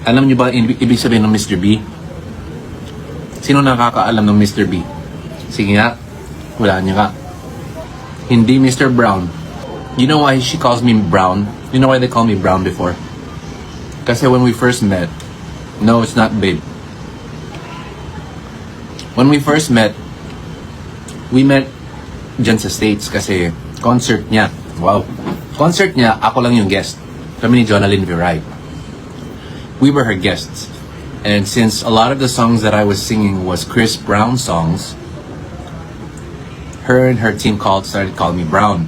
Alam niyo ba ibig sabihin ng Mr. B? Sino nakakaalam ng Mr. B? Sige nga, wala niya ka. Hindi Mr. Brown. You know why she calls me Brown? You know why they call me Brown before? Kasi when we first met, no, it's not babe. When we first met, we met dyan sa States kasi concert niya. Wow. Concert niya, ako lang yung guest. Kami ni Jonalyn Viray. We were her guests. And since a lot of the songs that I was singing was Chris Brown songs, her and her team started calling me Brown.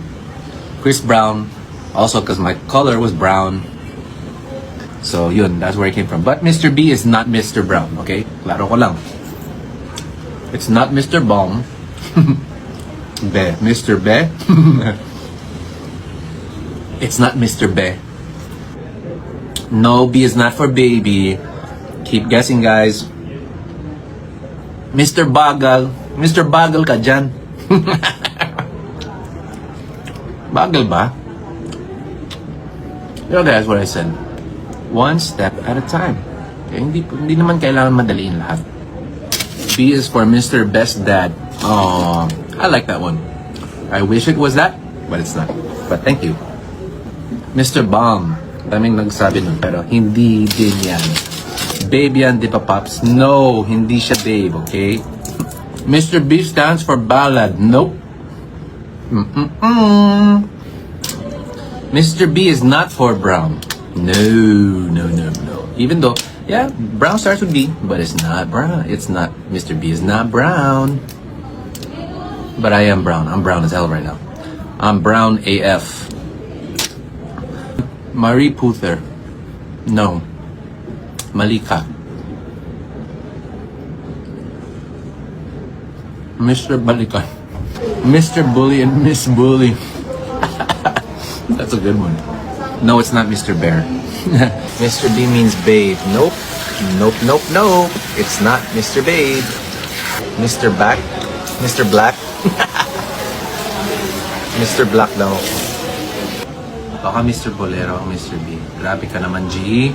Chris Brown, also because my color was brown. So yun, that's where it came from. But Mr. B is not Mr. Brown, okay? Klaro ko lang. It's not Mr. Bong. Be. Mr. Be. It's not Mr. Be. No, B is not for baby. Keep guessing, guys. Mr. Bagal. Mr. Bagal ka dyan. Bagal ba? You know, that's what I said. One step at a time. Okay, hindi naman kailangan madaliin lahat. B is for Mr. Best Dad. Oh, I like that one. I wish it was that, but it's not. But thank you. Mr. Bomb. Daming nagsabi nun, pero hindi din yan. Babe yan, di pa Pops? No, hindi siya babe, okay? Mr. B stands for ballad. Nope. Mr. B is not for brown. No. Even though, yeah, brown starts with B, but it's not brown. It's not, Mr. B is not brown. But I am brown. I'm brown as hell right now. I'm brown AF. Marie Puther. No. Malika. Mr. Balikan. Mr. Bully and Miss Bully. That's a good one. No, it's not Mr. Bear. Mr. B means babe. Nope. It's not Mr. Babe. Mr. Back. Mr. Black. Mr. Black daw. Baka Mr. Bolero, Mr. B. Grabe ka naman, G.